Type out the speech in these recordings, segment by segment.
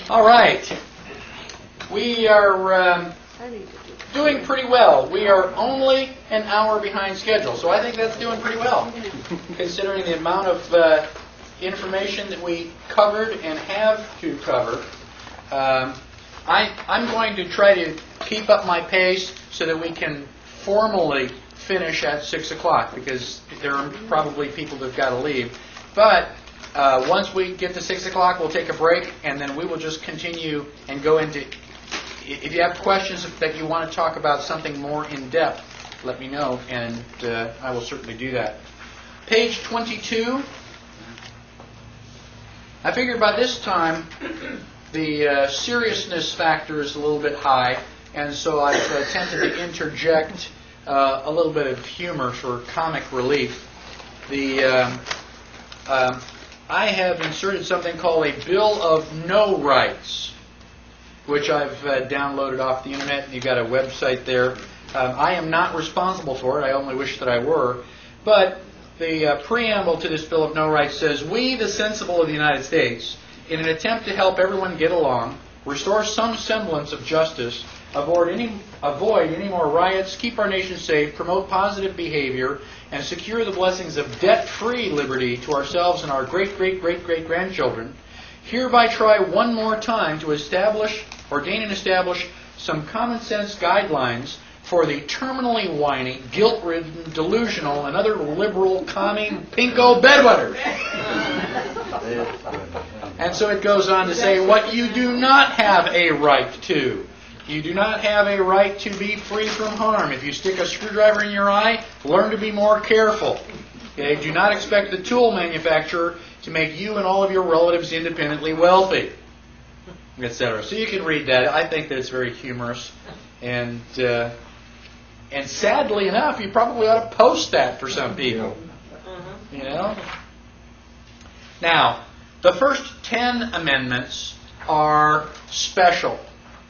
All right. We are doing pretty well. We are only an hour behind schedule, so I think that's doing pretty well, considering the amount of information that we covered and have to cover. I'm going to try to keep up my pace so that we can formally finish at 6 o'clock, because there are probably people that have got to leave. But once we get to 6 o'clock, we'll take a break, and then we will just continue and go into... If you have questions that you want to talk about something more in depth, let me know, and I will certainly do that. Page 22. I figured by this time the seriousness factor is a little bit high, and so I've attempted to interject a little bit of humor for comic relief. I have inserted something called a Bill of No Rights, which I've downloaded off the internet, and you've got a website there. I am not responsible for it. I only wish that I were. But the preamble to this Bill of No Rights says, "We, the sensible of the United States, in an attempt to help everyone get along, restore some semblance of justice, avoid any more riots, keep our nation safe, promote positive behavior, and secure the blessings of debt-free liberty to ourselves and our great-great-great-great-grandchildren, hereby try one more time to ordain and establish some common sense guidelines for the terminally whiny, guilt-ridden, delusional, and other liberal, commie, pinko bedwetters." And so it goes on to say what you do not have a right to. You do not have a right to be free from harm. If you stick a screwdriver in your eye, learn to be more careful. Okay? Do not expect the tool manufacturer to make you and all of your relatives independently wealthy, etc. So you can read that. I think that it's very humorous, and sadly enough, you probably ought to post that for some people. You know. Now, the first 10 amendments are special.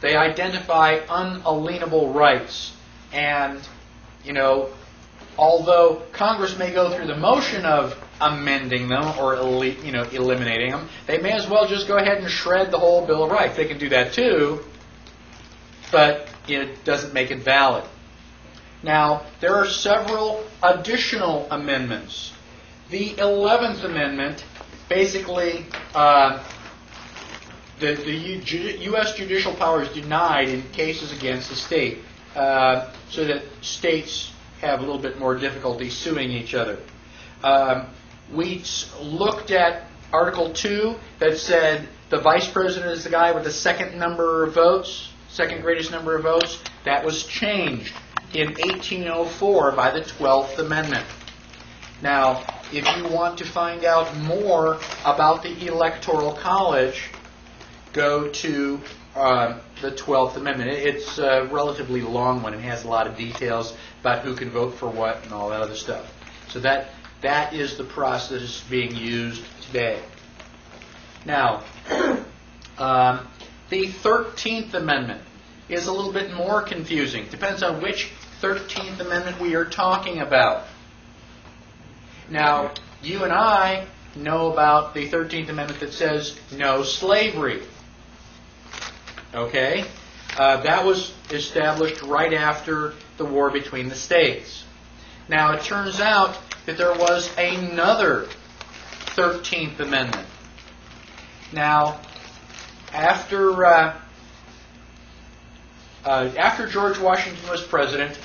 They identify unalienable rights, and although Congress may go through the motion of amending them or eliminating them, they may as well just go ahead and shred the whole Bill of Rights. They can do that too, but it doesn't make it valid. Now, there are several additional amendments. The 11th Amendment basically, the U.S. judicial power is denied in cases against the state, so that states have a little bit more difficulty suing each other. We looked at Article 2 that said the vice president is the guy with the second number of votes, second greatest number of votes. That was changed in 1804 by the 12th Amendment. Now, if you want to find out more about the Electoral College, go to the 12th Amendment. It's a relatively long one. It has a lot of details about who can vote for what and all that other stuff. So that is the process being used today. Now, the 13th Amendment is a little bit more confusing. Depends on which 13th Amendment we are talking about. Now, you and I know about the 13th Amendment that says no slavery. Okay? That was established right after the war between the states. Now, it turns out that there was another 13th Amendment. Now, after George Washington was president,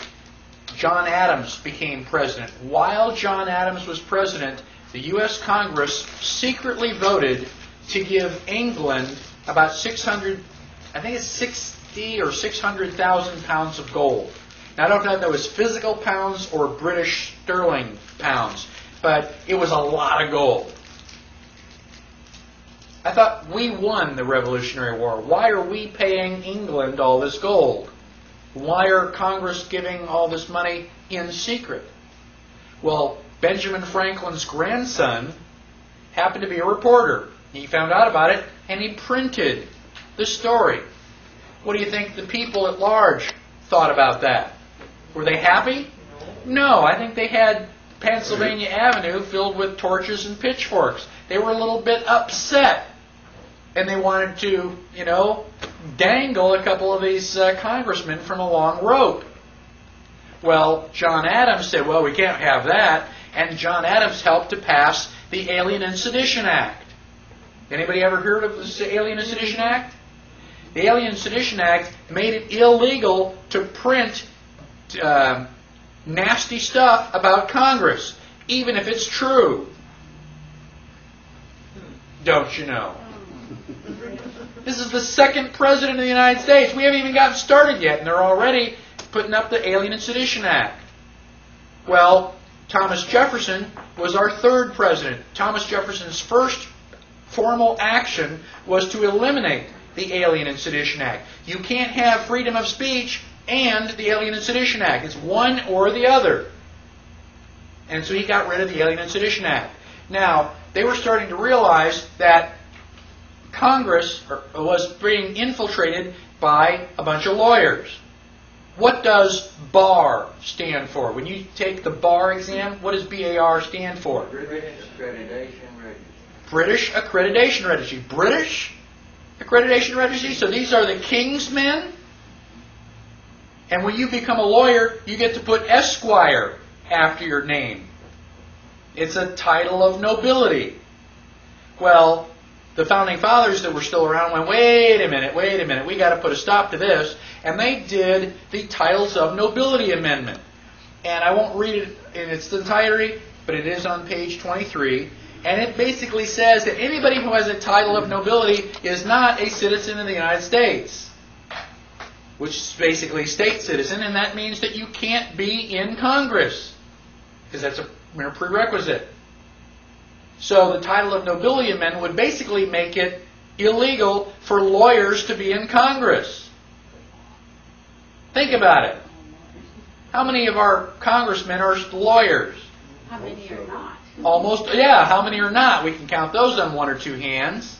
John Adams became president. While John Adams was president, the U.S. Congress secretly voted to give England about 60 or 600,000 pounds of gold. Now, I don't know if that was physical pounds or British sterling pounds, but it was a lot of gold. I thought, we won the Revolutionary War. Why are we paying England all this gold? Why are Congress giving all this money in secret? Well, Benjamin Franklin's grandson happened to be a reporter. He found out about it, and he printed the story. What do you think the people at large thought about that? Were they happy? No, I think they had Pennsylvania Avenue filled with torches and pitchforks. They were a little bit upset and they wanted to, dangle a couple of these congressmen from a long rope. Well, John Adams said, well, we can't have that, and John Adams helped to pass the Alien and Sedition Act. Anybody ever heard of the Alien and Sedition Act? The Alien and Sedition Act made it illegal to print nasty stuff about Congress, even if it's true. Don't you know? This is the second president of the United States. We haven't even gotten started yet, and they're already putting up the Alien and Sedition Act. Well, Thomas Jefferson was our third president. Thomas Jefferson's first formal action was to eliminate the Alien and Sedition Act. You can't have freedom of speech and the Alien and Sedition Act. It's one or the other. And so he got rid of the Alien and Sedition Act. Now, they were starting to realize that Congress was being infiltrated by a bunch of lawyers. What does BAR stand for? When you take the BAR exam, what does BAR stand for? British Accreditation Registry. British Accreditation Registry. British Accreditation Registry? So these are the king's men? And when you become a lawyer, you get to put Esquire after your name. It's a title of nobility. Well, the Founding Fathers that were still around went, wait a minute, we got to put a stop to this. And they did the Titles of Nobility Amendment. And I won't read it in its entirety, but it is on page 23. And it basically says that anybody who has a title of nobility is not a citizen of the United States, which is basically state citizen, and that means that you can't be in Congress, because that's a prerequisite. So the title of nobility amendment would basically make it illegal for lawyers to be in Congress. Think about it. How many of our congressmen are lawyers? How many are not? Almost, yeah, how many are not? We can count those on one or two hands.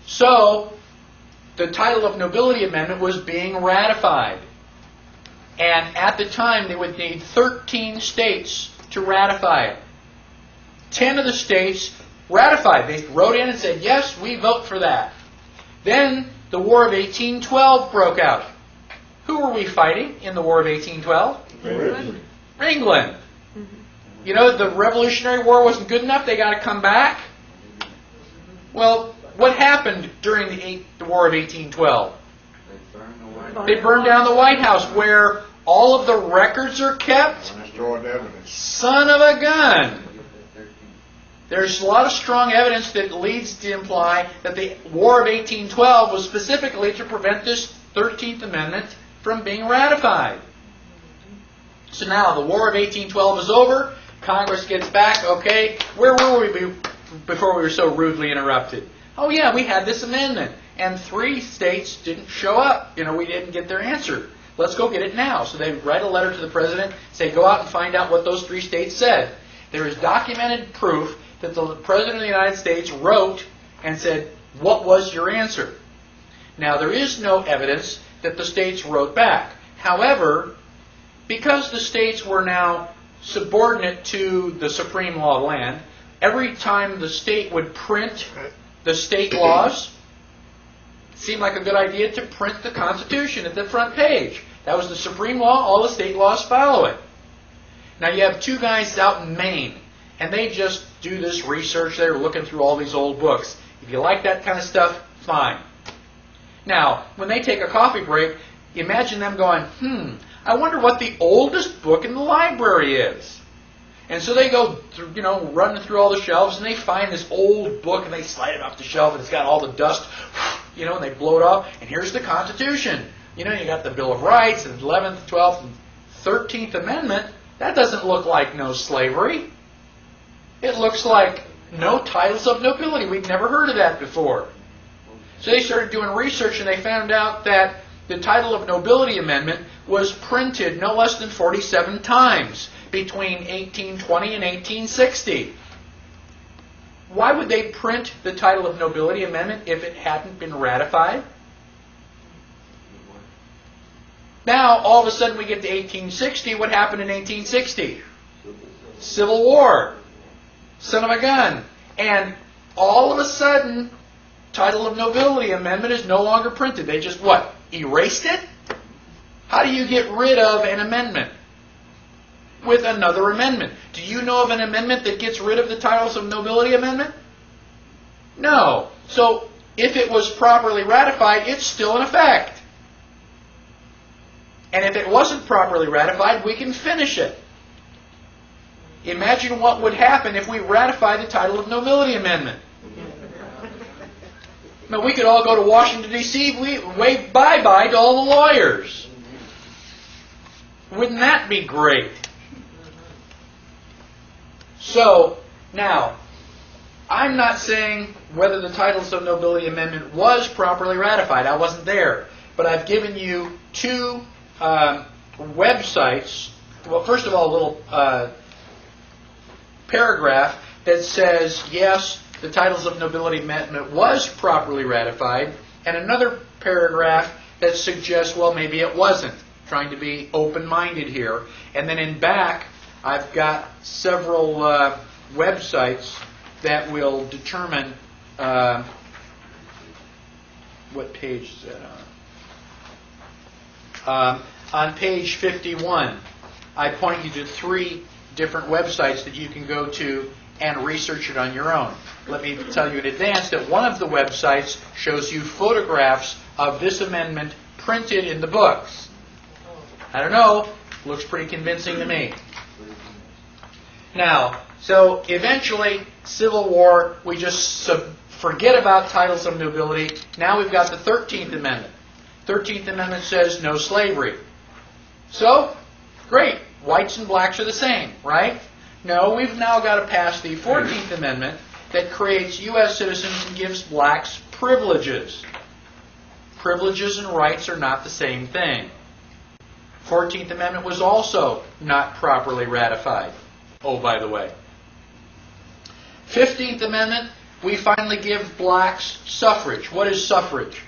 So, the title of nobility amendment was being ratified. And at the time, they would need 13 states to ratify it. 10 of the states ratified. They wrote in and said, yes, we vote for that. Then the War of 1812 broke out. Who were we fighting in the War of 1812? England. You know, the Revolutionary War wasn't good enough. They got to come back. Well, what happened during the War of 1812? They burned down the White House, where all of the records are kept. Son of a gun. There's a lot of strong evidence that leads to imply that the War of 1812 was specifically to prevent this 13th Amendment from being ratified. So now the War of 1812 is over. Congress gets back. Okay, where were we before we were so rudely interrupted? Oh yeah, we had this amendment. And 3 states didn't show up. We didn't get their answer. Let's go get it now. So they write a letter to the president, say, go out and find out what those 3 states said. There is documented proof that the President of the United States wrote and said, what was your answer? Now, there is no evidence that the states wrote back. However, because the states were now subordinate to the supreme law of the land, every time the state would print the state laws, it seemed like a good idea to print the Constitution at the front page. That was the supreme law. All the state laws follow it. Now, you have 2 guys out in Maine, and they just do this research. They're looking through all these old books. If you like that kind of stuff, fine. Now, when they take a coffee break, imagine them going, I wonder what the oldest book in the library is. And so they go through, running through all the shelves, and they find this old book, and they slide it off the shelf, and it's got all the dust, and they blow it off, and here's the Constitution. You got the Bill of Rights, and the 11th, 12th, and 13th Amendment. That doesn't look like no slavery. It looks like no titles of nobility. We'd never heard of that before. So they started doing research, and they found out that the title of nobility amendment was printed no less than 47 times between 1820 and 1860. Why would they print the title of nobility amendment if it hadn't been ratified? Now, all of a sudden we get to 1860. What happened in 1860? Civil War. Son of a gun. And all of a sudden, title of nobility amendment is no longer printed. They just, what, erased it? How do you get rid of an amendment? With another amendment. Do you know of an amendment that gets rid of the titles of nobility amendment? No. So, if it was properly ratified, it's still in effect. And if it wasn't properly ratified, we can finish it. Imagine what would happen if we ratify the title of nobility amendment. Now, we could all go to Washington, D.C., wave bye-bye to all the lawyers. Wouldn't that be great? So, now, I'm not saying whether the titles of nobility amendment was properly ratified. I wasn't there. But I've given you two websites. Well, first of all, a little paragraph that says, yes, the titles of nobility amendment was properly ratified, and another paragraph that suggests, well, maybe it wasn't. Trying to be open-minded here. And then in back, I've got several websites that will determine what page is that on? On page 51, I point you to 3 different websites that you can go to and research it on your own. Let me tell you in advance that one of the websites shows you photographs of this amendment printed in the books. I don't know, looks pretty convincing to me. Now, so eventually, Civil War, we just forget about titles of nobility. Now we've got the 13th Amendment. 13th Amendment says no slavery. So, great, whites and blacks are the same, right? No, we've now got to pass the 14th Amendment that creates U.S. citizens and gives blacks privileges. Privileges and rights are not the same thing. 14th Amendment was also not properly ratified. Oh, by the way. 15th Amendment, we finally give blacks suffrage. What is suffrage?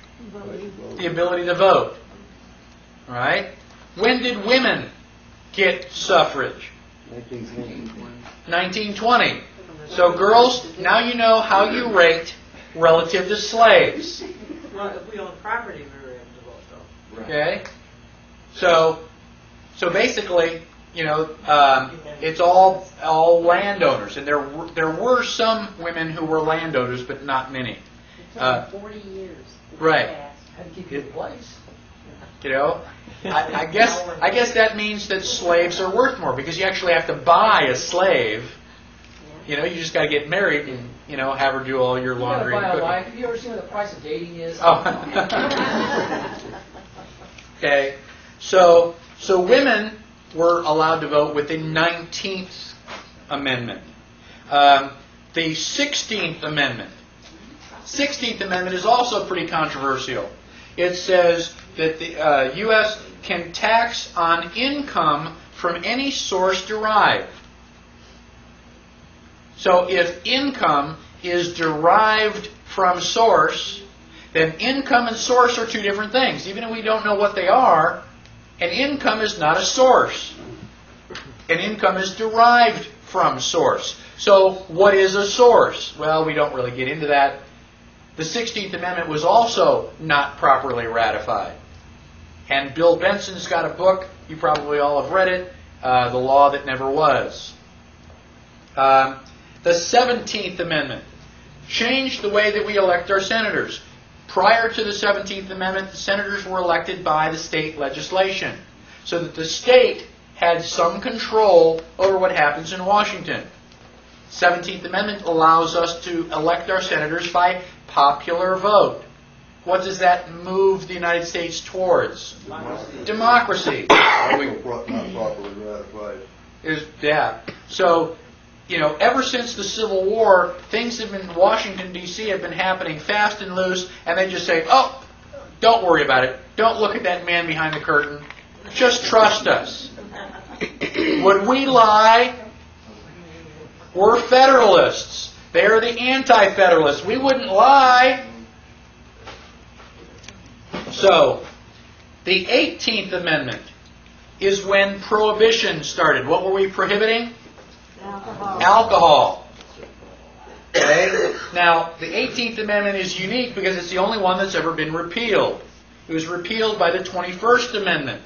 The ability to vote. All right? When did women get suffrage? 1920. So girls, now you know how you rate relative to slaves. Well, if we own property, we were able to vote, though. Okay? So basically, you know, it's all landowners, and there were some women who were landowners, but not many. It took 40 years. Right. Had to keep your place. You know, I guess that means that slaves are worth more because you actually have to buy a slave. You know, you just got to get married and have her do all your laundry and cooking. Have you ever seen what the price of dating is? Oh. Okay, so women were allowed to vote with the 19th Amendment. The 16th Amendment. 16th Amendment is also pretty controversial. It says that the U.S. can tax on income from any source derived. So if income is derived from source, then income and source are two different things. Even if we don't know what they are, an income is not a source. An income is derived from source. So what is a source? Well, we don't really get into that. The 16th Amendment was also not properly ratified. And Bill Benson's got a book, you probably all have read it, The Law That Never Was. The 17th Amendment changed the way that we elect our senators. Prior to the 17th Amendment, the senators were elected by the state legislation, so that the state had some control over what happens in Washington. 17th Amendment allows us to elect our senators by popular vote. What does that move the United States towards? Democracy. Not properly ratified. Yeah. So, ever since the Civil War, things in Washington, D.C. have been happening fast and loose, and they just say, oh, don't worry about it. Don't look at that man behind the curtain. Just trust us. Would we lie? We're Federalists. They're the anti-Federalists. We wouldn't lie. So, the 18th Amendment is when Prohibition started. What were we prohibiting? Alcohol. Alcohol. Okay? Now, the 18th Amendment is unique because it's the only one that's ever been repealed. It was repealed by the 21st Amendment.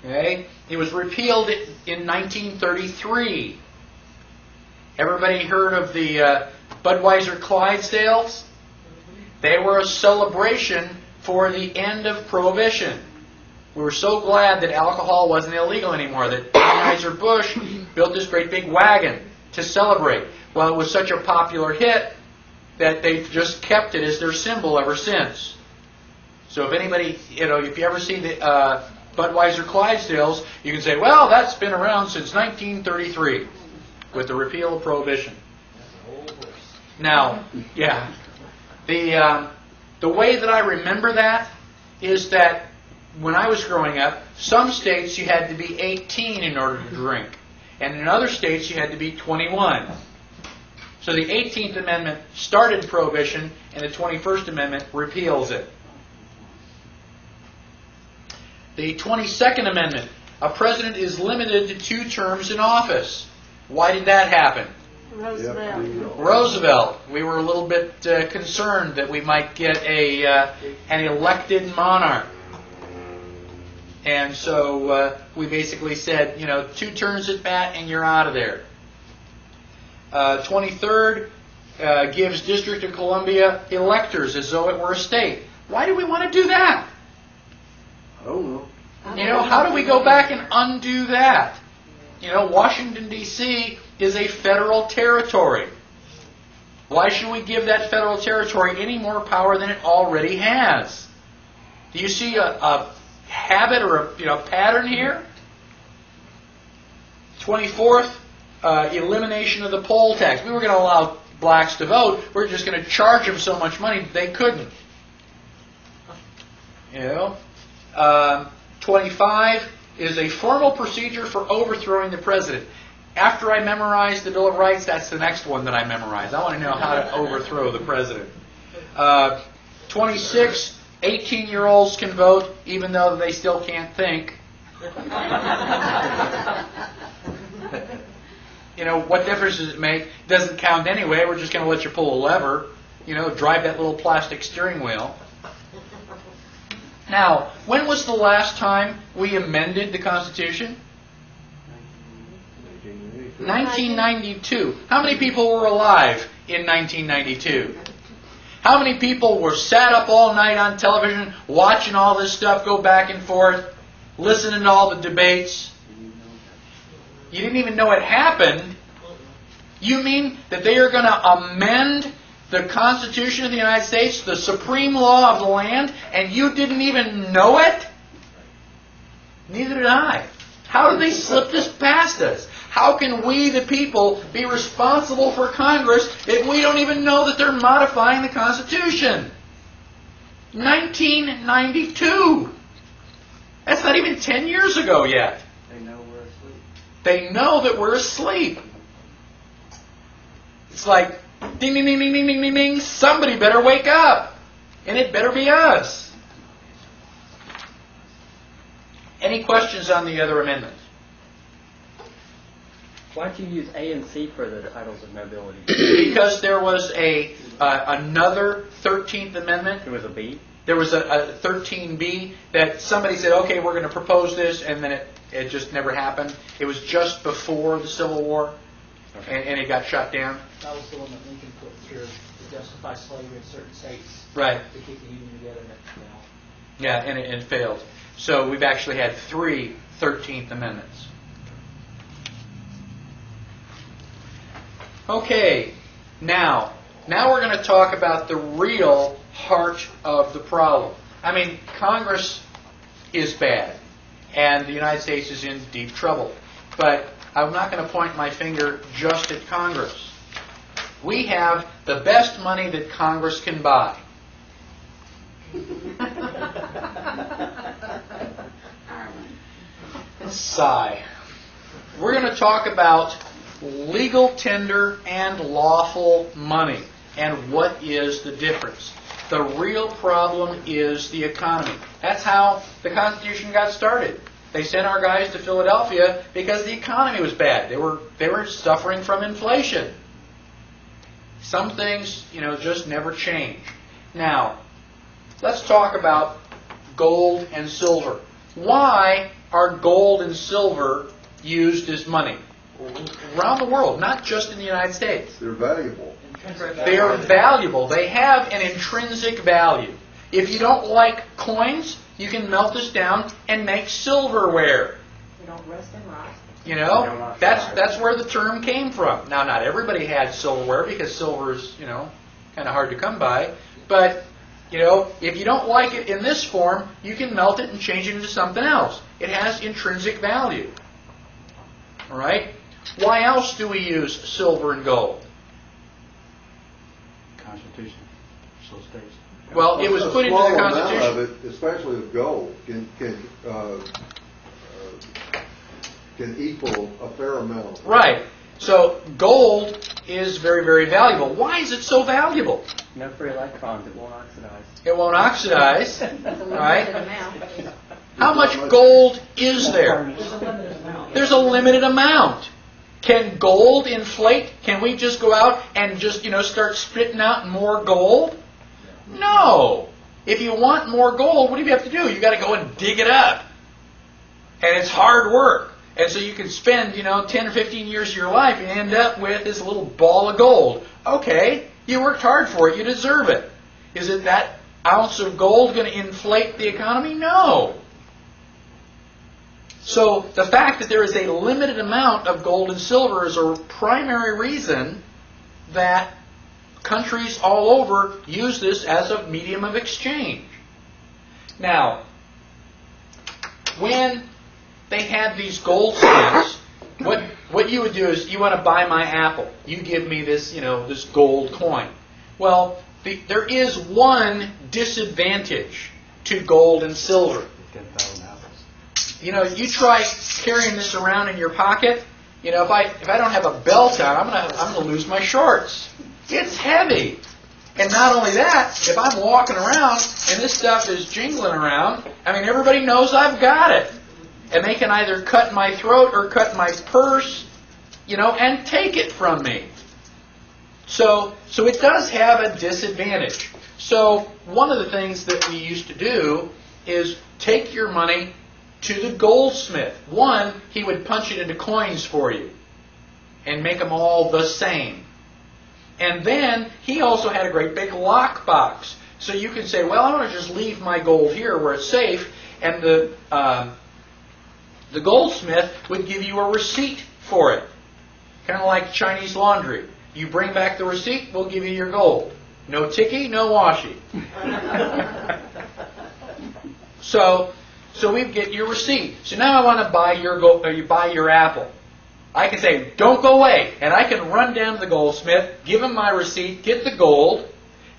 Okay? It was repealed in 1933. Everybody heard of the Budweiser Clydesdales? They were a celebration for the end of Prohibition. We were so glad that alcohol wasn't illegal anymore that Anheuser-Busch built this great big wagon to celebrate. Well, it was such a popular hit that they've just kept it as their symbol ever since. So if anybody, if you ever see the Budweiser Clydesdales, you can say, well, that's been around since 1933 with the repeal of Prohibition. Now, yeah, the way that I remember that is that when I was growing up, some states you had to be 18 in order to drink, and in other states you had to be 21. So the 18th Amendment started Prohibition, and the 21st Amendment repeals it. The 22nd Amendment, a president is limited to 2 terms in office. Why did that happen? Roosevelt. We were a little bit concerned that we might get an elected monarch. And so we basically said, 2 turns at bat and you're out of there. 23rd gives District of Columbia electors as though it were a state. Why do we want to do that? I don't know. How do we go back and undo that? Washington, D.C. is a federal territory. Why should we give that federal territory any more power than it already has? Do you see a habit or a pattern here? 24th, elimination of the poll tax. We were going to allow blacks to vote. We're just going to charge them so much money they couldn't. 25 is a formal procedure for overthrowing the president. After I memorize the Bill of Rights, that's the next one that I memorize. I want to know how to overthrow the president. 26, 18-year-olds can vote even though they still can't think. What difference does it make? It doesn't count anyway. We're just going to let you pull a lever. Drive that little plastic steering wheel. Now, when was the last time we amended the Constitution? 1992. How many people were alive in 1992? How many people were sat up all night on television watching all this stuff go back and forth, listening to all the debates? You didn't even know it happened. You mean that they are going to amend the Constitution of the United States, the supreme law of the land, and you didn't even know it? Neither did I. How did they slip this past us? How can we, the people, be responsible for Congress if we don't even know that they're modifying the Constitution? 1992. That's not even 10 years ago yet. They know we're asleep. They know that we're asleep. It's like, ding, ding, ding, ding, ding, ding, ding, ding. Somebody better wake up. And it better be us. Any questions on the other amendments? Why'd you use A and C for the titles of nobility? Because there was another 13th Amendment. It was a B? There was a 13B that somebody said, okay, we're going to propose this, and then it just never happened. It was just before the Civil War, Okay. and it got shut down. That was the one that Lincoln put through to justify slavery in certain states. Right. To keep the Union together. And it failed. Yeah, and it failed. So we've actually had 3 13th Amendments. Okay, now we're going to talk about the real heart of the problem. I mean, Congress is bad, and the United States is in deep trouble. But I'm not going to point my finger just at Congress. We have the best money that Congress can buy. Sigh. We're going to talk about legal tender and lawful money and what is the difference. The real problem is the economy. That's how the Constitution got started. They sent our guys to Philadelphia because the economy was bad. They were suffering from inflation. Some things, just never change. Now, let's talk about gold and silver. Why are gold and silver used as money? Around the world, not just in the United States. They're valuable. They're valuable. They have an intrinsic value. If you don't like coins, you can melt this down and make silverware. They don't rust and rot. That's where the term came from. Now, not everybody had silverware because silver is, kind of hard to come by. But, if you don't like it in this form, you can melt it and change it into something else. It has intrinsic value. All right? Why else do we use silver and gold? Constitution. So states. Well, it was put into the Constitution. A small amount of it, especially of gold, can equal a fair amount. Right. So gold is very, very valuable. Why is it so valuable? No free electrons, it won't oxidize. It won't oxidize. It's a limited Right? amount. How much gold is there? There's a limited amount. There's a limited amount. Can gold inflate? Can we just go out and just, start spitting out more gold? No. If you want more gold, what do you have to do? You got to go and dig it up. And it's hard work. And so you can spend, 10 or 15 years of your life and end up with this little ball of gold. Okay, you worked hard for it. You deserve it. Is it that ounce of gold going to inflate the economy? No. So the fact that there is a limited amount of gold and silver is a primary reason that countries all over use this as a medium of exchange. Now, when they had these goldsmiths, what you would do is, you want to buy my apple. You give me this, this gold coin. Well, there is one disadvantage to gold and silver. 10,000 apples. You try carrying this around in your pocket. If I don't have a belt on, I'm gonna lose my shorts. It's heavy. And not only that, if I'm walking around and this stuff is jingling around, everybody knows I've got it. And they can either cut my throat or cut my purse, and take it from me. So it does have a disadvantage. So one of the things that we used to do is take your money to the goldsmith. One, he would punch it into coins for you and make them all the same. And then he also had a great big lockbox. So you can say, well, I want to just leave my gold here where it's safe, and the goldsmith would give you a receipt for it. Kind of like Chinese laundry. You bring back the receipt, we'll give you your gold. No ticky, no washi. So we get your receipt. So now I want to buy your apple. I can say, don't go away. And I can run down to the goldsmith, give him my receipt, get the gold,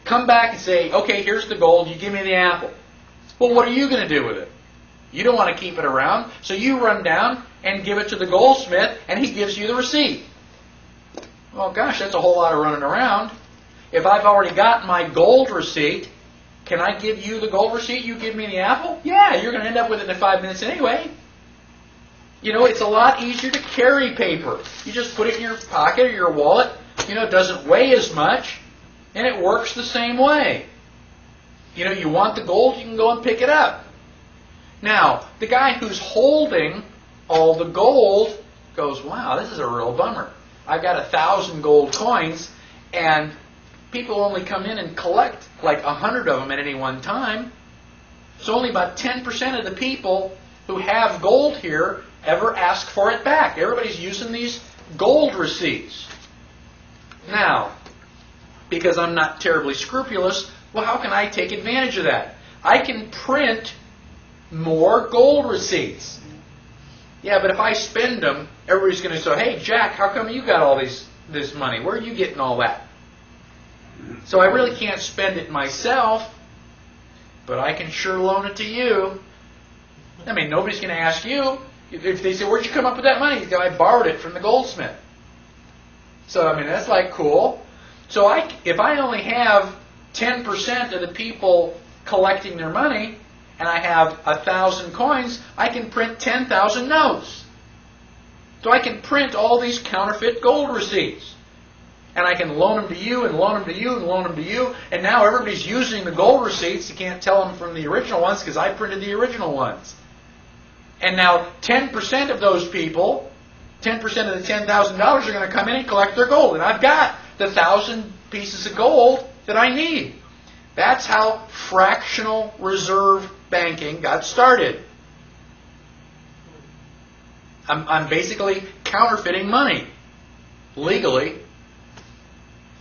come back and say, okay, here's the gold, you give me the apple. Well, what are you going to do with it? You don't want to keep it around, so you run down and give it to the goldsmith, and he gives you the receipt. Well, gosh, that's a whole lot of running around. If I've already got my gold receipt, can I give you the gold receipt, you give me the apple? Yeah, you're going to end up with it in 5 minutes anyway. It's a lot easier to carry paper. You just put it in your pocket or your wallet. It doesn't weigh as much, and it works the same way. You want the gold, you can go and pick it up. Now, the guy who's holding all the gold goes, wow, this is a real bummer. I've got 1,000 gold coins, and people only come in and collect like 100 of them at any one time. So only about 10% of the people who have gold here ever ask for it back. Everybody's using these gold receipts. Now, because I'm not terribly scrupulous, well, how can I take advantage of that? I can print more gold receipts. Yeah, but if I spend them, everybody's going to say, hey, Jack, how come you got all this money? Where are you getting all that? So I really can't spend it myself, but I can sure loan it to you. Nobody's going to ask you. If they say, where'd you come up with that money? I borrowed it from the goldsmith. So, that's like cool. So if I only have 10% of the people collecting their money, and I have 1,000 coins, I can print 10,000 notes. So I can print all these counterfeit gold receipts. And I can loan them to you and loan them to you and loan them to you. And now everybody's using the gold receipts. You can't tell them from the original ones because I printed the original ones. And now 10% of those people, 10% of the $10,000 are going to come in and collect their gold. And I've got the 1,000 pieces of gold that I need. That's how fractional reserve banking got started. I'm basically counterfeiting money legally.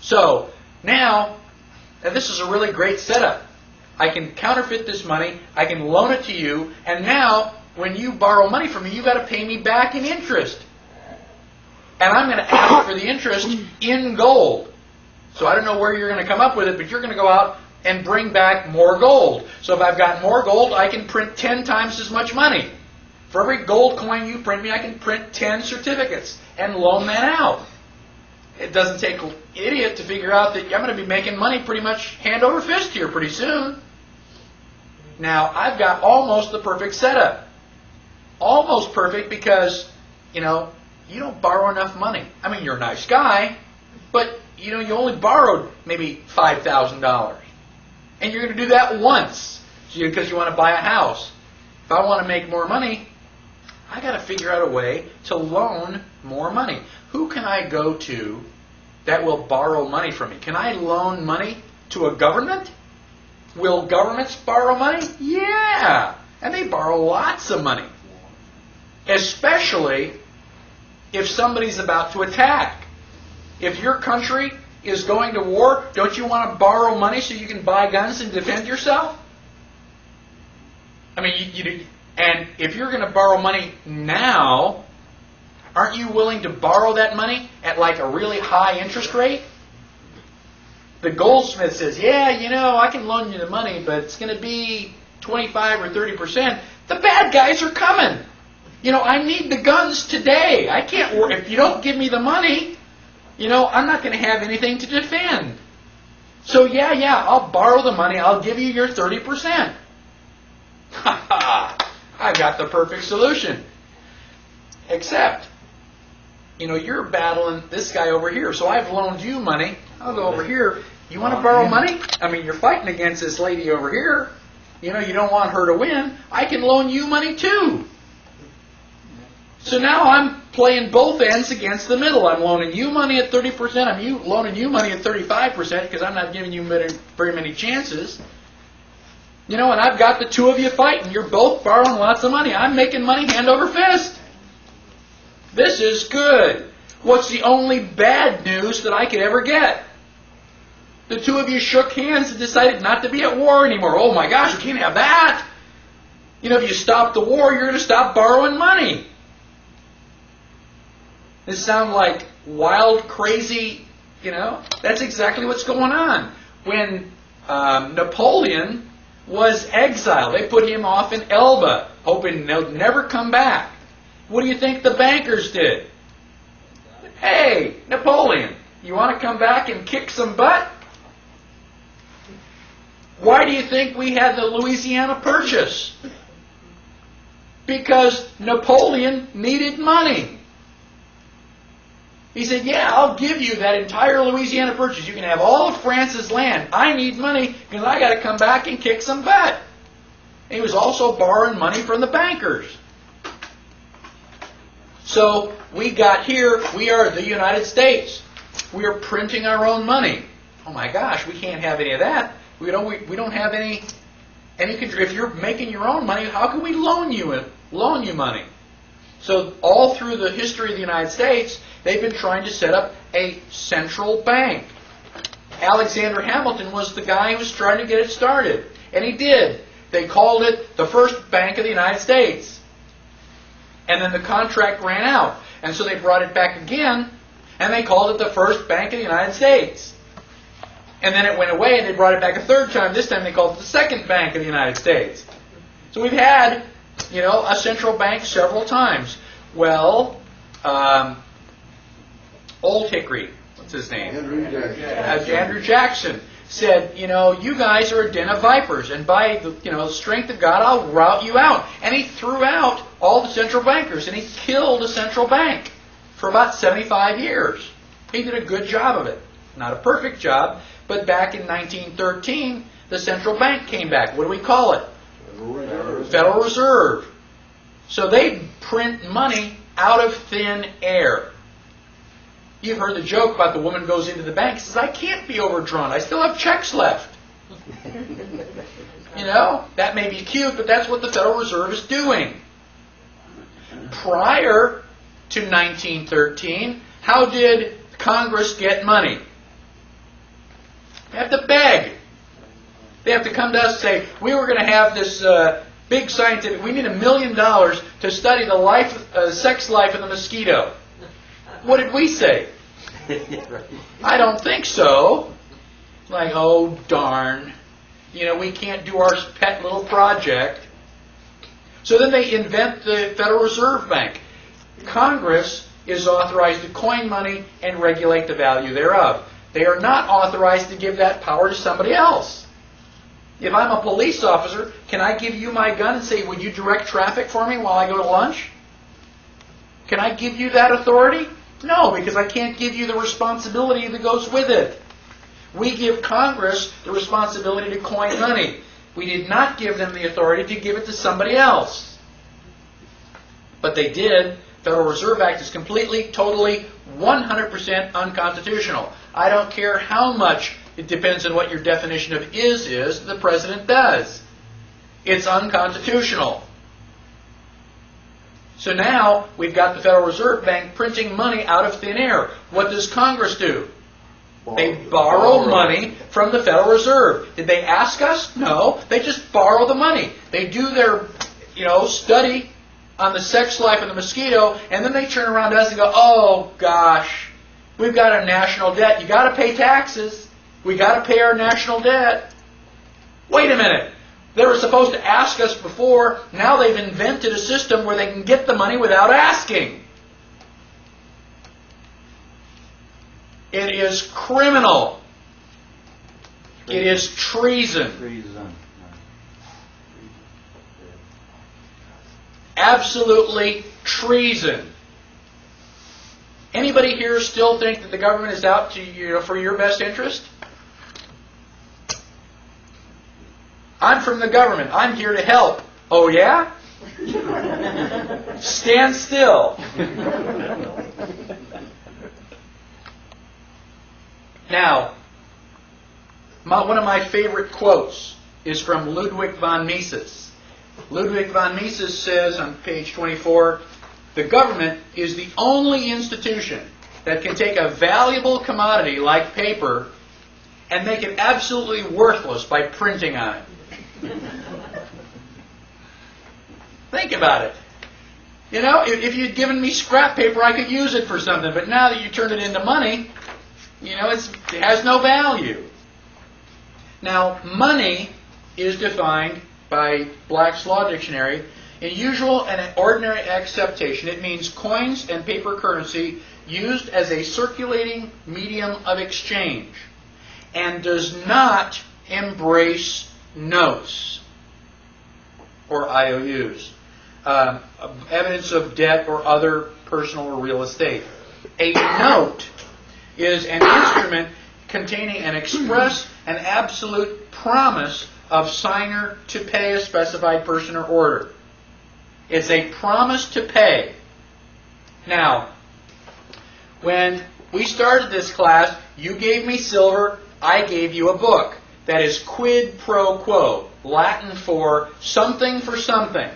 So now this is a really great setup. I can counterfeit this money, I can loan it to you, and now when you borrow money from me, you've got to pay me back in interest. And I'm going to ask for the interest in gold. So I don't know where you're going to come up with it, but you're going to go out and bring back more gold. So if I've got more gold, I can print 10 times as much money. For every gold coin you print me, I can print 10 certificates and loan that out. It doesn't take an idiot to figure out that I'm going to be making money pretty much hand over fist here pretty soon. Now, I've got almost the perfect setup. Almost perfect because, you don't borrow enough money. I mean, you're a nice guy, but, you only borrowed maybe $5,000. And you're going to do that once because you want to buy a house. If I want to make more money, I got to figure out a way to loan more money. Who can I go to that will borrow money from me? Can I loan money to a government? Will governments borrow money? Yeah. And they borrow lots of money. Especially if somebody's about to attack. If your country is going to war, don't you want to borrow money so you can buy guns and defend yourself? I mean, and if you're going to borrow money now, aren't you willing to borrow that money at like a really high interest rate? The goldsmith says, yeah, I can loan you the money, but it's going to be 25 or 30%. The bad guys are coming. I need the guns today. I can't work. If you don't give me the money, I'm not going to have anything to defend. So yeah, I'll borrow the money. I'll give you your 30%. Ha ha! I've got the perfect solution. Except, you're battling this guy over here. So I've loaned you money. I'll go over here. You want to borrow money? I mean, you're fighting against this lady over here. You don't want her to win. I can loan you money too. So now I'm playing both ends against the middle. I'm loaning you money at 30%. I'm loaning you money at 35% because I'm not giving you very many chances. And I've got the two of you fighting. You're both borrowing lots of money. I'm making money hand over fist. This is good. What's the only bad news that I could ever get? The two of you shook hands and decided not to be at war anymore. Oh my gosh, you can't have that. If you stop the war, you're going to stop borrowing money. This sounds like wild, crazy, That's exactly what's going on. When Napoleon was exiled, they put him off in Elba, hoping he'll never come back. What do you think the bankers did? Hey, Napoleon, you want to come back and kick some butt? Why do you think we had the Louisiana Purchase? Because Napoleon needed money. He said, yeah, I'll give you that entire Louisiana Purchase. You can have all of France's land. I need money because I got to come back and kick some butt. And he was also borrowing money from the bankers. So we got here, we are the United States. We are printing our own money. Oh my gosh, we can't have any of that. We don't have any control. If you're making your own money, how can we loan you money? So all through the history of the United States, they've been trying to set up a central bank. Alexander Hamilton was the guy who was trying to get it started. And he did. They called it the First Bank of the United States. And then the contract ran out. And so they brought it back again, and they called it the First Bank of the United States. And then it went away, and they brought it back a third time. This time they called it the Second Bank of the United States. So we've had, a central bank several times. Well, Old Hickory, what's his name? Andrew Jackson said, you guys are a den of vipers, and by the strength of God, I'll rout you out. And he threw out all the central bankers, and he killed a central bank for about 75 years. He did a good job of it. Not a perfect job, but back in 1913, the central bank came back. What do we call it? Federal Reserve. So they print money out of thin air. You've heard the joke about the woman goes into the bank and says, I can't be overdrawn. I still have checks left. You know, that may be cute, but that's what the Federal Reserve is doing. Prior to 1913, how did Congress get money? They have to beg. They have to come to us and say, we were going to have this big scientific, we need $1 million to study the sex life of the mosquito. What did we say? I don't think so. Like, oh, darn. You know, we can't do our pet little project. So then they invent the Federal Reserve Bank. Congress is authorized to coin money and regulate the value thereof. They are not authorized to give that power to somebody else. If I'm a police officer, can I give you my gun and say, would you direct traffic for me while I go to lunch? Can I give you that authority? No, because I can't give you the responsibility that goes with it. We give Congress the responsibility to coin money. We did not give them the authority to give it to somebody else. But they did. Federal Reserve Act is completely, totally, 100% unconstitutional. I don't care how much, it depends on what your definition of is, the president does. It's unconstitutional. So now we've got the Federal Reserve Bank printing money out of thin air. What does Congress do? They borrow money from the Federal Reserve. Did they ask us? No. They just borrow the money. They do their, study on the sex life of the mosquito, and then they turn around to us and go, oh, gosh, we've got a national debt. You got to pay taxes. We got to pay our national debt. Wait a minute. They were supposed to ask us before. Now they've invented a system where they can get the money without asking. It is criminal. It is treason. Absolutely treason. Anybody here still think that the government is out to for your best interest? I'm from the government. I'm here to help. Oh yeah? Stand still. Now, one of my favorite quotes is from Ludwig von Mises. Ludwig von Mises says on page 24, the government is the only institution that can take a valuable commodity like paper and make it absolutely worthless by printing on it. Think about it. If you'd given me scrap paper, I could use it for something, but now that you turn it into money, it has no value. Now, money is defined by Black's Law Dictionary. In usual and ordinary acceptation, it means coins and paper currency used as a circulating medium of exchange and does not embrace notes or IOUs, evidence of debt or other personal or real estate. A note is an instrument containing an express and absolute promise of signer to pay a specified person or order. It's a promise to pay. Now, when we started this class, you gave me silver, I gave you a book. That is quid pro quo, Latin for something for something.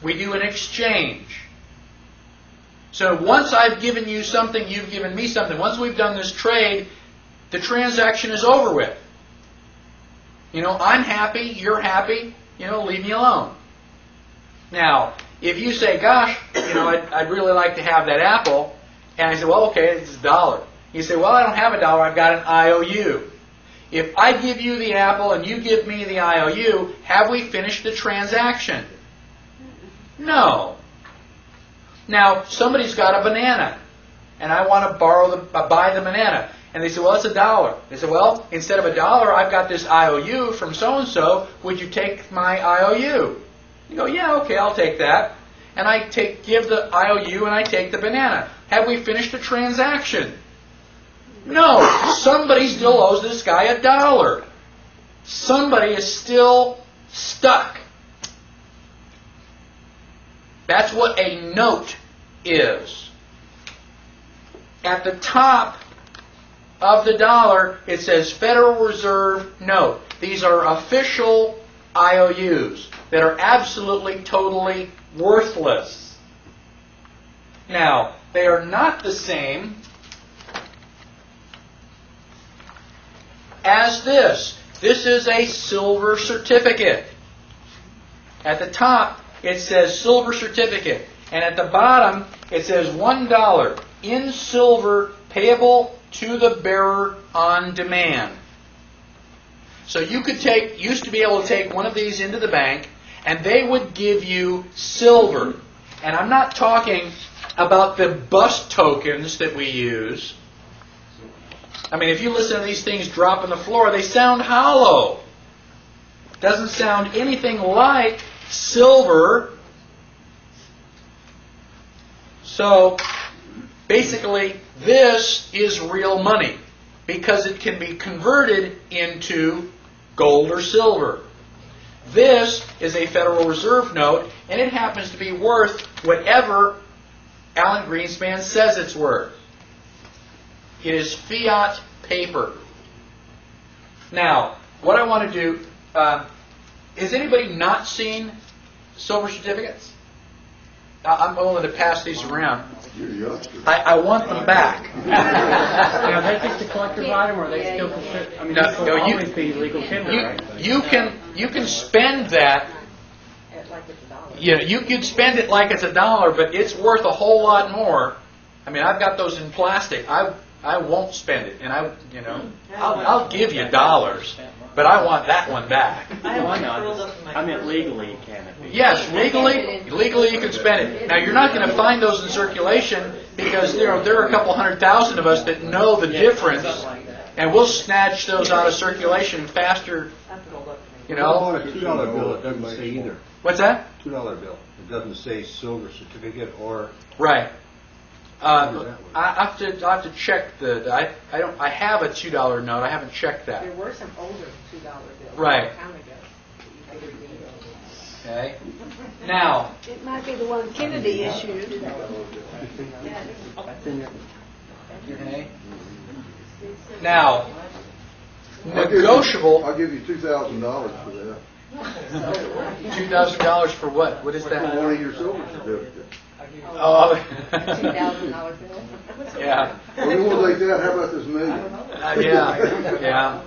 We do an exchange. So once I've given you something, you've given me something. Once we've done this trade, the transaction is over with. I'm happy, you're happy, leave me alone. Now, if you say, gosh, I'd really like to have that apple, and I say, well, okay, it's $1. You say, well, I don't have $1, I've got an IOU. If I give you the apple and you give me the IOU, have we finished the transaction? No. Now, somebody's got a banana, and I want to buy the banana. And they say, well, it's $1. They say, well, instead of $1, I've got this IOU from so-and-so. Would you take my IOU? You go, yeah, okay, I'll take that. And I give the IOU and I take the banana. Have we finished a transaction? No. Somebody still owes this guy $1. Somebody is still stuck. That's what a note is. At the top of the dollar, it says Federal Reserve Note. These are official IOUs that are absolutely, totally worthless. Now, they are not the same as this. This is a silver certificate. At the top, it says silver certificate. And at the bottom, it says $1 in silver payable to the bearer on demand. So you could used to be able to take one of these into the bank, and they would give you silver. And I'm not talking about the bus tokens that we use. I mean, if you listen to these things drop on the floor, they sound hollow. Doesn't sound anything like silver. So, basically, this is real money because it can be converted into gold or silver. This is a Federal Reserve note, and it happens to be worth whatever Alan Greenspan says it's worth. It is fiat paper. Now, what I want to do, has anybody not seen silver certificates? I'm willing to pass these around. You're a youngster. I want them back. Are they just a collector's item, or are they still considered? I mean, No, this will no, you- always be legal tender, right? You can spend that. Like it's $1. You know, you could spend it like it's $1, but it's worth a whole lot more. I mean, I've got those in plastic. I won't spend it, and I'll give you dollars, but I want that one back. I have Why one not? curled up in my I meant legally, can it be? Yes, legally you can spend it. Now you're not going to find those in circulation because there are a couple 100,000 of us that know the difference, and we'll snatch those out of circulation faster. That's rolled up to me. You What know, about a $2 bill? It doesn't say either. what's that? $2 bill. It doesn't say silver certificate or. Right. I have to check I have a $2 note. I haven't checked that. There were some older $2 bills. Right. A time ago. Okay. Now, It might be the one Kennedy issued. That's in there. okay. Now, negotiable. I'll give you $2,000 for that. $2,000 for what? What is For that? one of your silver certificates. Oh, $2,000 bill. yeah. Well, you want to take that? How about this million? Yeah.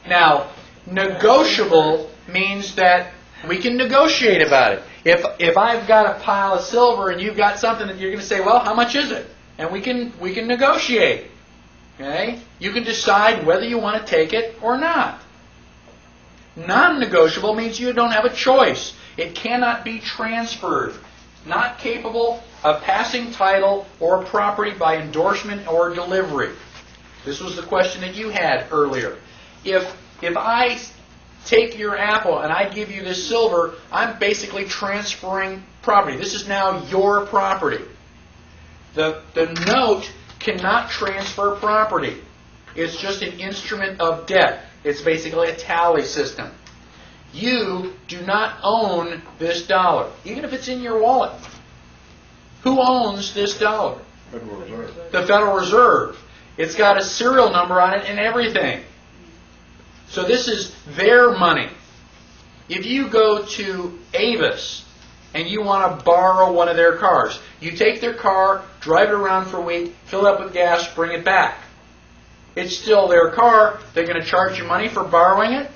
Now, negotiable means that we can negotiate about it. If I've got a pile of silver and you've got something that you're going to say, well, how much is it? And we can negotiate. Okay? You can decide whether you want to take it or not. Non-negotiable means you don't have a choice. It cannot be transferred. Not capable of passing title or property by endorsement or delivery. This was the question that you had earlier. If I take your apple and I give you this silver, I'm basically transferring property. This is now your property. The note cannot transfer property. It's just an instrument of debt. It's basically a tally system. You do not own this dollar, even if it's in your wallet. Who owns this dollar? Federal Reserve. The Federal Reserve. It's got a serial number on it and everything. So this is their money. If you go to Avis and you want to borrow one of their cars, you take their car, drive it around for a week, fill it up with gas, bring it back. It's still their car. They're going to charge you money for borrowing it?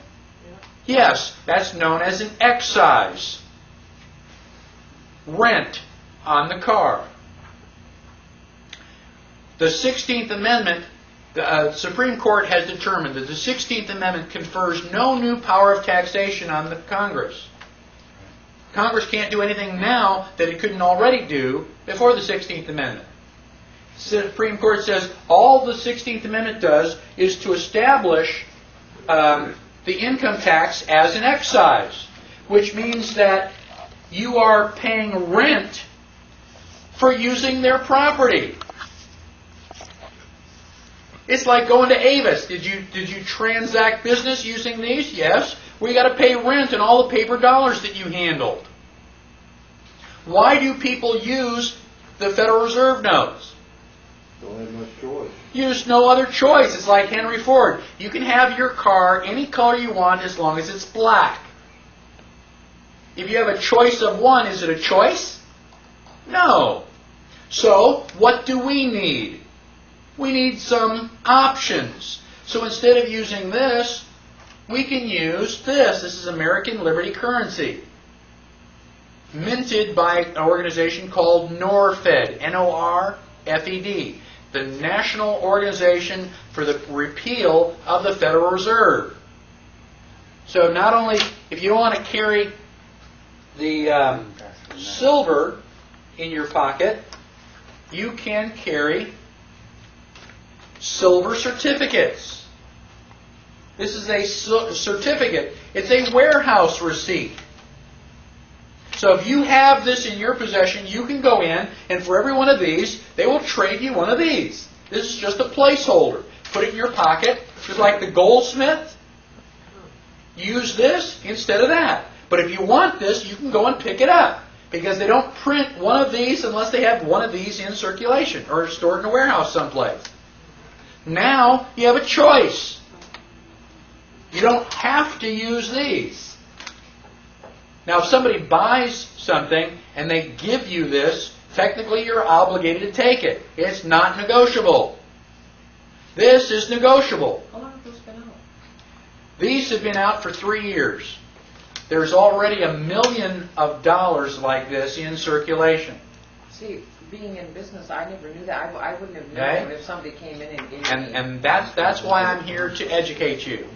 Yes, that's known as an excise. Rent on the car. The 16th Amendment, the Supreme Court has determined that the 16th Amendment confers no new power of taxation on the Congress. Congress can't do anything now that it couldn't already do before the 16th Amendment. The Supreme Court says all the 16th Amendment does is to establish the income tax as an excise, which means that you are paying rent for using their property. It's like going to Avis. Did you transact business using these? Yes. Well, you got to pay rent and all the paper dollars that you handled. Why do people use the Federal Reserve notes? Don't have much choice. Use no other choice. It's like Henry Ford. You can have your car any color you want as long as it's black. If you have a choice of one, is it a choice? No. So, what do we need? We need some options. So instead of using this, we can use this. This is American Liberty currency, minted by an organization called NORFED, N-O-R-F-E-D, the National Organization for the Repeal of the Federal Reserve. So not only, if you don't want to carry the silver in your pocket, you can carry silver certificates. This is a certificate. It's a warehouse receipt. So if you have this in your possession, you can go in, and for every one of these, they will trade you one of these. This is just a placeholder. Put it in your pocket, just like the goldsmith. Use this instead of that. But if you want this, you can go and pick it up, because they don't print one of these unless they have one of these in circulation or stored in a warehouse someplace. Now you have a choice. You don't have to use these. Now if somebody buys something and they give you this, technically you're obligated to take it. It's not negotiable. This is negotiable. How long have those been out? These have been out for 3 years. There's already $1 million like this in circulation. See, being in business, I never knew that. I wouldn't have known Okay. if somebody came in and gave me. And that's why I'm here to educate you.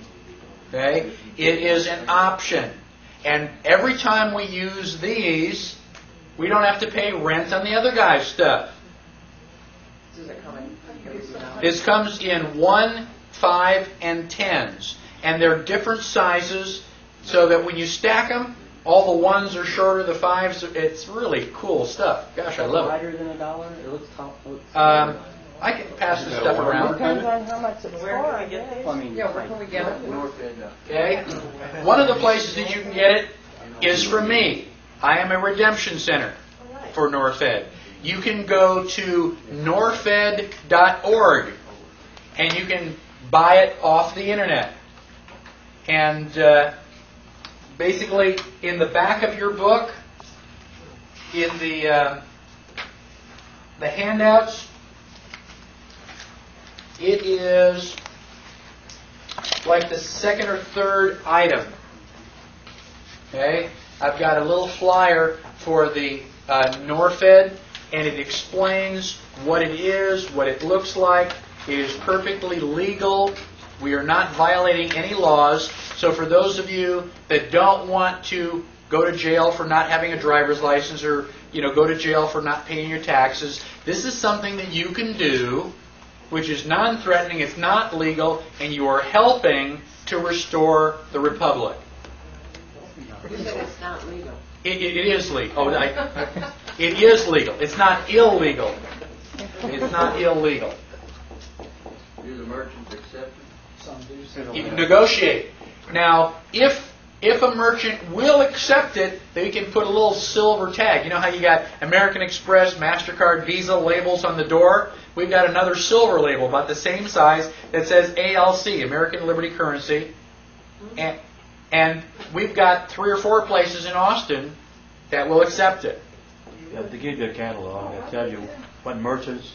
Okay? It is an option. And every time we use these, we don't have to pay rent on the other guy's stuff. Does it come in? This comes in 1, 5, and 10s. And they're different sizes, so that when you stack them, all the 1s are shorter, the 5s, it's really cool stuff. Gosh, I love it. Lighter than $1? It looks top. I can pass this stuff around. Depends on how much it's Where for, can I we get guess. these? I mean, Yeah, where can we get it? North End. Okay? One of the places that you can get it is from me. I am a redemption center for NorFed. You can go to norfed.org and you can buy it off the internet. And basically, in the back of your book, in the handouts, it is like the second or third item. Okay, I've got a little flyer for the NorFed, and it explains what it is, what it looks like. It is perfectly legal. We are not violating any laws. So for those of you that don't want to go to jail for not having a driver's license, or go to jail for not paying your taxes, this is something that you can do, which is non-threatening, it's not legal, and you are helping to restore the republic. You said it's not legal. It is legal. It is legal. It's not illegal. It's not illegal. Do the merchants accept it? some do. You can negotiate. Now, if a merchant will accept it, they can put a little silver tag. You know how you got American Express, MasterCard, Visa labels on the door? We've got another silver label about the same size that says ALC, American Liberty Currency. And we've got 3 or 4 places in Austin that will accept it. Yeah, they give you a catalog that tells you what merchants,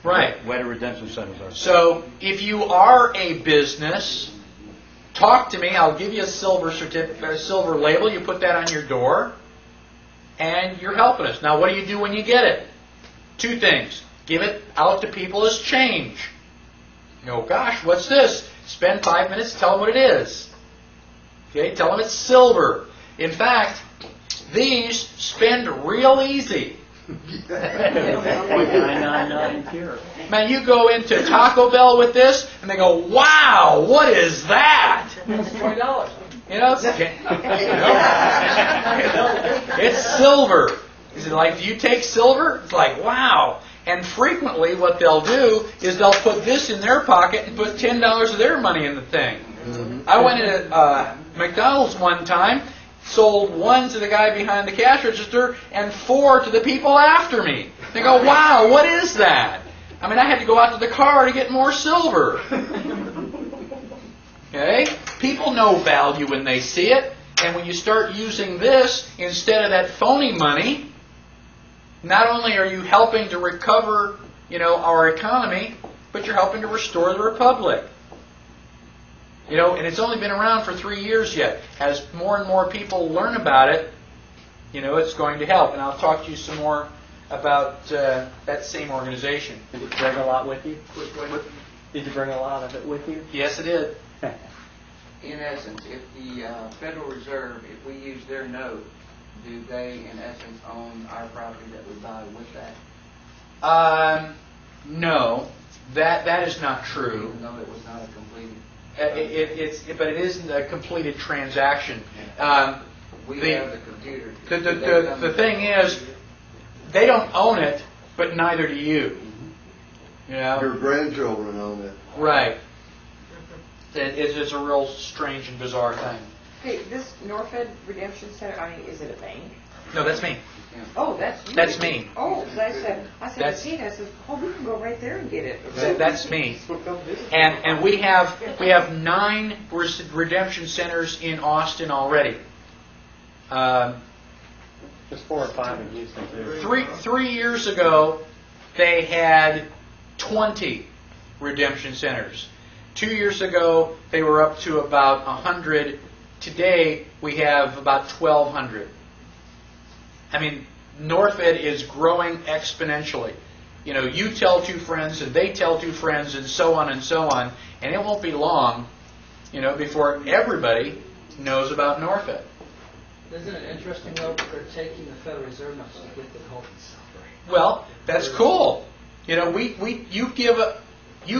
Right. where the redemption centers are. So if you are a business, talk to me. I'll give you a silver certificate, a silver label. You put that on your door, and you're helping us. Now, what do you do when you get it? 2 things. Give it out to people as change. Gosh, what's this? Spend 5 minutes, tell them what it is. Okay, tell them it's silver. In fact, these spend real easy. $9.99 here. Man, you go into Taco Bell with this, and they go, "Wow, what is that?" It's $20. It's silver. Is it like, do you take silver? It's like, wow. And frequently what they'll do is they'll put this in their pocket and put $10 of their money in the thing. I went into McDonald's one time, sold 1 to the guy behind the cash register and 4 to the people after me. They go, wow, what is that? I mean, I had to go out to the car to get more silver. Okay? People know value when they see it. And when you start using this instead of that phony money, not only are you helping to recover, our economy, but you're helping to restore the republic. And it's only been around for 3 years yet. As more and more people learn about it, it's going to help. And I'll talk to you some more about that same organization. Did you bring a lot with you? Did you bring a lot of it with you? Yes, it did. In essence, if the Federal Reserve, if we use their note, do they, in essence, own our property that we buy with that? No, that is not true. Even though it was not a completed... But it isn't a completed transaction. We have the computer. The thing is, they don't own it, but neither do you. Your grandchildren own it. Right. It's a real strange and bizarre thing. Hey, this Norfed Redemption Center, is it a bank? No, that's me. Oh, that's you. That's me. Oh, 'cause I said, That's- Tina, I said, we can go right there and get it. That's me. And we have 9 redemption centers in Austin already. There's 4 or 5 in Houston, too. 3 years ago, they had 20 redemption centers. 2 years ago, they were up to about 100. Today, we have about 1,200. I mean, Norfed is growing exponentially. You tell 2 friends, and they tell 2 friends, and so on, and it won't be long, before everybody knows about Norfed. Isn't it interesting, though, that they're taking the Federal Reserve notes to get the whole silver? Well, that's cool. You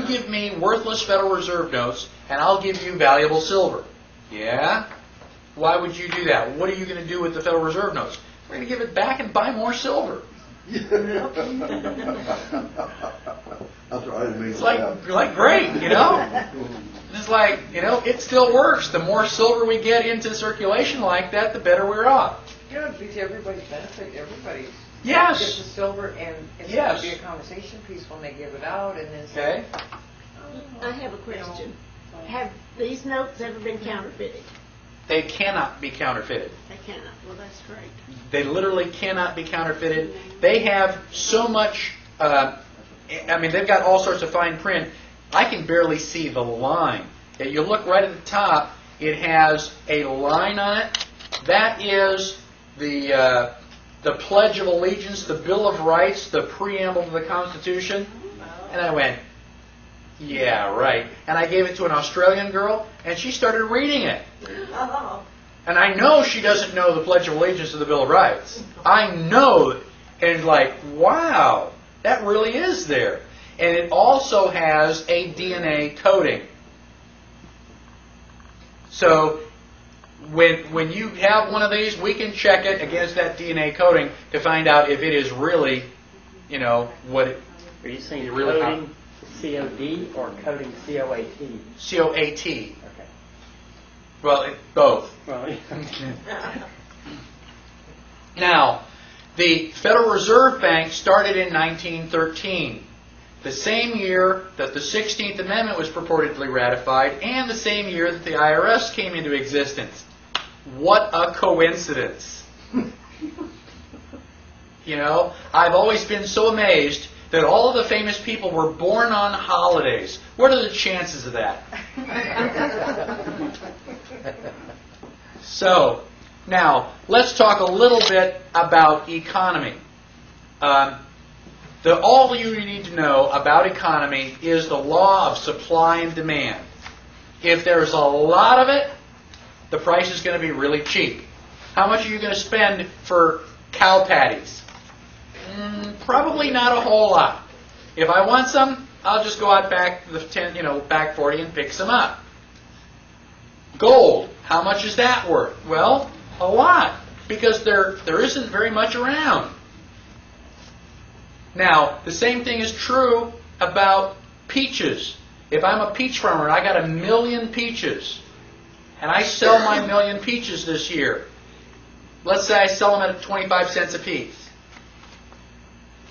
give me worthless Federal Reserve notes, and I'll give you valuable silver. Yeah? Why would you do that? What are you going to do with the Federal Reserve notes? We're going to give it back and buy more silver. That's right. I didn't mean It's to like laugh. great, It's like, it still works. The more silver we get into circulation like that, the better we're off. It'd be to everybody's benefit, everybody Yes. gets the silver, and it's Yes. going to be a conversation piece when they give it out, and then Okay? I have a question. Have these notes ever been counterfeited? They cannot be counterfeited. They cannot. Well, that's great. They literally cannot be counterfeited. They have so much, they've got all sorts of fine print. I can barely see the line. You look right at the top, it has a line on it. That is the Pledge of Allegiance, the Bill of Rights, the preamble to the Constitution. And I went, yeah, right. And I gave it to an Australian girl, and she started reading it. And I know she doesn't know the Pledge of Allegiance to the Bill of Rights. I know it. And it's like, wow, that really is there. And it also has a DNA coding. So when you have one of these, we can check it against that DNA coding to find out if it is really, what it Are you saying really coding COD or coding COAT? COAT. Okay. Well, both. Well, Now, the Federal Reserve Bank started in 1913, the same year that the 16th Amendment was purportedly ratified, and the same year that the IRS came into existence. What a coincidence. I've always been so amazed that all of the famous people were born on holidays. What are the chances of that? So, now, let's talk a little bit about economy. All you need to know about economy is the law of supply and demand. If there's a lot of it, the price is going to be really cheap. How much are you going to spend for cow patties? Probably not a whole lot. If I want some, I'll just go out back to the back 40 and pick some up. Gold, how much is that worth? Well, a lot, because there isn't very much around. Now, the same thing is true about peaches. If I'm a peach farmer and I got 1 million peaches, and I sell my 1 million peaches this year, let's say I sell them at 25 cents a piece.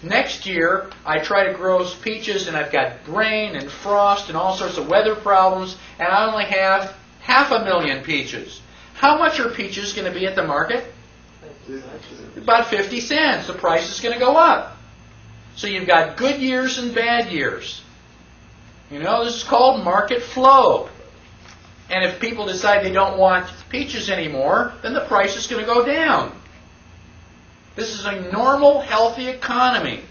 Next year, I try to grow peaches and I've got rain and frost and all sorts of weather problems, and I only have 500,000 peaches. How much are peaches going to be at the market? About 50 cents. The price is going to go up. So you've got good years and bad years. You know, this is called market flow. And if people decide they don't want peaches anymore, then the price is going to go down. This is a normal, healthy economy.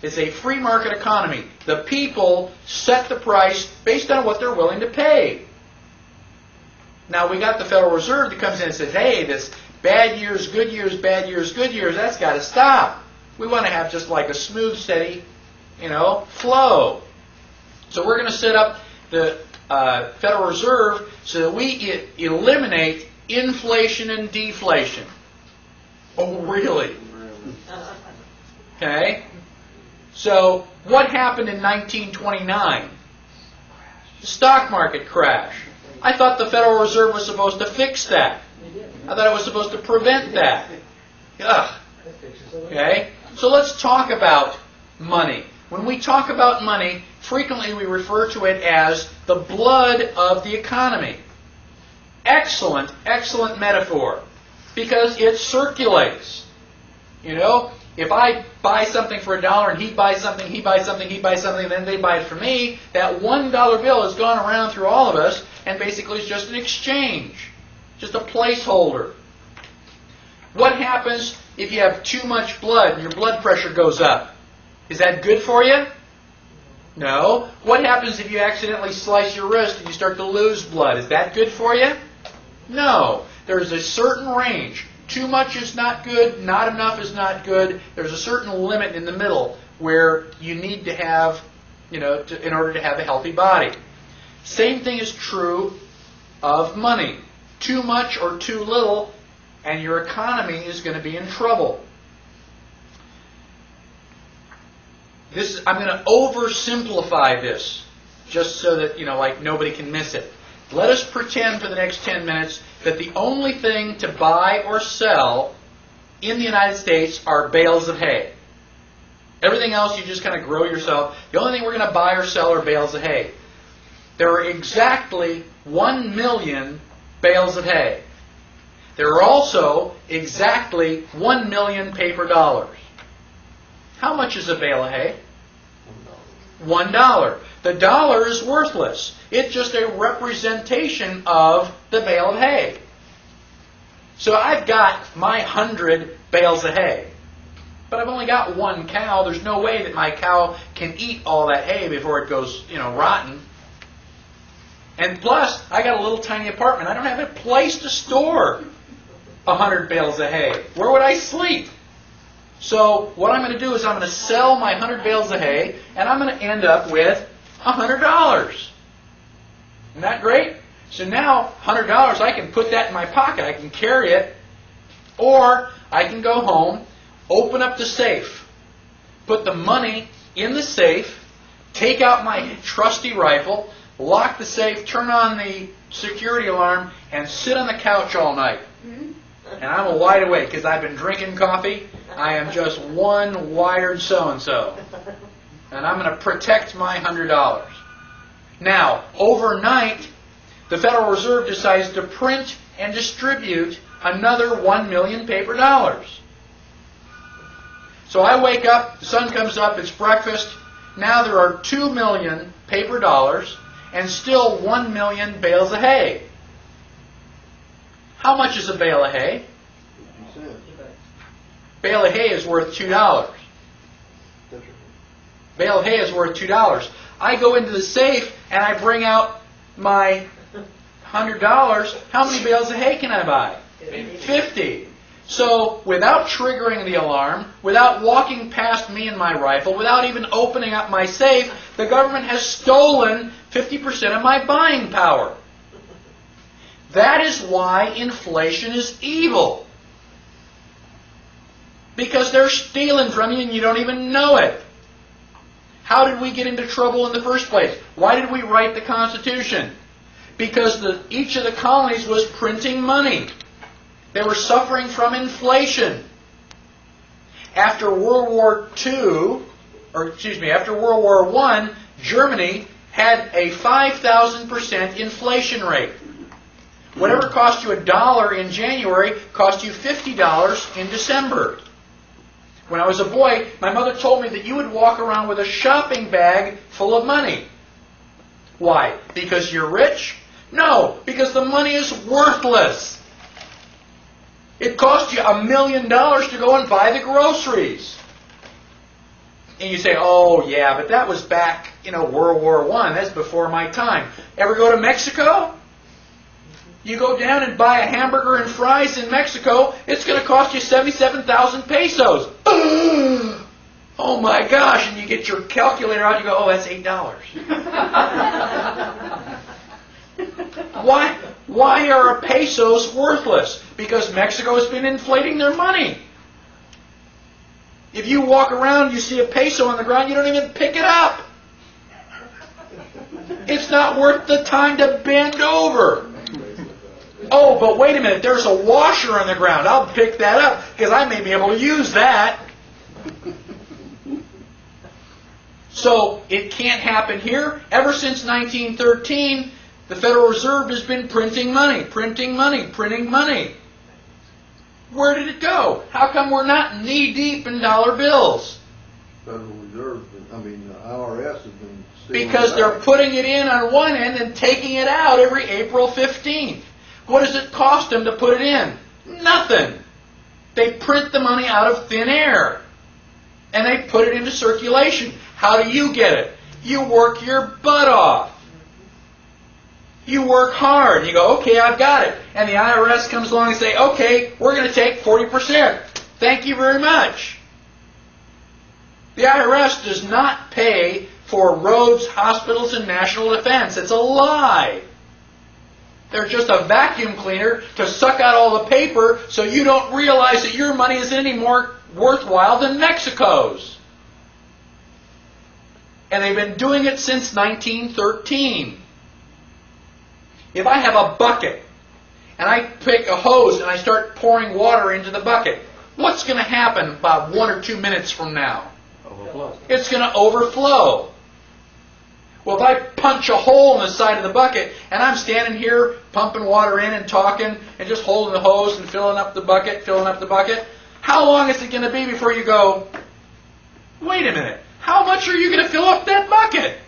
It's a free market economy. The people set the price based on what they're willing to pay. Now, we got the Federal Reserve that comes in and says, hey, this bad years, good years, bad years, good years, that's got to stop. We want to have just like a smooth, steady, flow. So we're going to set up the Federal Reserve so that we eliminate inflation and deflation. Oh, really? Okay. So what happened in 1929? The stock market crash. I thought the Federal Reserve was supposed to fix that. I thought it was supposed to prevent that. Ugh. Okay? So let's talk about money. When we talk about money, frequently we refer to it as the blood of the economy. Excellent, excellent metaphor. Because it circulates. If I buy something for $1 and he buys something, he buys something, he buys something, and then they buy it for me, that $1 bill has gone around through all of us and basically is just an exchange. Just a placeholder. What happens if you have too much blood and your blood pressure goes up? Is that good for you? No. What happens if you accidentally slice your wrist and you start to lose blood? Is that good for you? No. There's a certain range. Too much is not good, not enough is not good. There's a certain limit in the middle where you need to have, in order to have a healthy body. Same thing is true of money. Too much or too little, and your economy is going to be in trouble. I'm going to oversimplify this, just so that, nobody can miss it. Let us pretend for the next 10 minutes that the only thing to buy or sell in the United States are bales of hay. Everything else you just kind of grow yourself. The only thing we're going to buy or sell are bales of hay. There are exactly 1 million bales of hay. There are also exactly 1 million paper dollars. How much is a bale of hay? $1. The dollar is worthless. It's just a representation of the bale of hay. So I've got my 100 bales of hay. But I've only got one cow. There's no way that my cow can eat all that hay before it goes, rotten. And plus, I got a little tiny apartment. I don't have a place to store 100 bales of hay. Where would I sleep? So what I'm going to do is I'm going to sell my 100 bales of hay, and I'm going to end up with $100. Isn't that great? So now, $100, I can put that in my pocket. I can carry it. Or I can go home, open up the safe, put the money in the safe, take out my trusty rifle, lock the safe, turn on the security alarm, and sit on the couch all night. And I'm wide awake because I've been drinking coffee. I am just one wired so-and-so. And I'm going to protect my $100. Now, overnight, the Federal Reserve decides to print and distribute another 1 million paper dollars. So I wake up, the sun comes up, it's breakfast. Now there are 2 million paper dollars and still 1 million bales of hay. How much is a bale of hay? 50 cents. Bale of hay is worth $2. Bale of hay is worth $2. I go into the safe and I bring out my $100. How many bales of hay can I buy? 50. So without triggering the alarm, without walking past me and my rifle, without even opening up my safe, the government has stolen 50% of my buying power. That is why inflation is evil. Because they're stealing from you and you don't even know it. How did we get into trouble in the first place? Why did we write the Constitution? Because each of the colonies was printing money. They were suffering from inflation. After World War I, Germany had a 5,000% inflation rate. Whatever cost you $1 in January cost you $50 in December. When I was a boy, my mother told me that you would walk around with a shopping bag full of money. Why? Because you're rich? No, because the money is worthless. It cost you $1 million to go and buy the groceries. And you say, oh yeah, but that was back, World War I. That's before my time. Ever go to Mexico? You go down and buy a hamburger and fries in Mexico, it's going to cost you 77,000 pesos. Oh my gosh, and you get your calculator out and you go, oh, that's $8. Why are pesos worthless? Because Mexico has been inflating their money. If you walk around, you see a peso on the ground, you don't even pick it up. It's not worth the time to bend over. Oh, but wait a minute, there's a washer on the ground. I'll pick that up because I may be able to use that. So it can't happen here. Ever since 1913, the Federal Reserve has been printing money, printing money, printing money. Where did it go? How come we're not knee-deep in dollar bills? Federal Reserve, IRS has been stealing Because it they're out. putting it in on one end and taking it out every April 15th. What does it cost them to put it in? Nothing. They print the money out of thin air. And they put it into circulation. How do you get it? You work your butt off. You work hard. You go, okay, I've got it. And the IRS comes along and say, okay, we're going to take 40%. Thank you very much. The IRS does not pay for roads, hospitals, and national defense. It's a lie. They're just a vacuum cleaner to suck out all the paper so you don't realize that your money isn't any more worthwhile than Mexico's. And they've been doing it since 1913. If I have a bucket and I pick a hose and I start pouring water into the bucket, what's going to happen about 1 or 2 minutes from now? Overflow. It's going to overflow. Well, if I punch a hole in the side of the bucket and I'm standing here pumping water in and talking and just holding the hose and filling up the bucket, how long is it going to be before you go, wait a minute, how much are you going to fill up that bucket?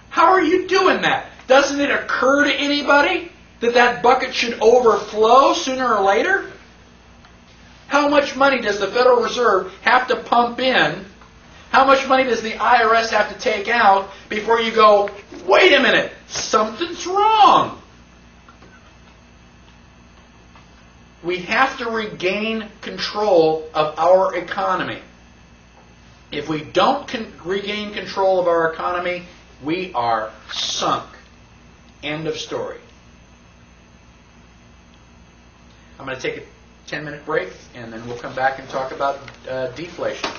How are you doing that? Doesn't it occur to anybody that that bucket should overflow sooner or later? How much money does the Federal Reserve have to pump in? How much money does the IRS have to take out before you go, wait a minute, something's wrong? We have to regain control of our economy. If we don't regain control of our economy, we are sunk. End of story. I'm going to take a 10-minute break, and then we'll come back and talk about deflation.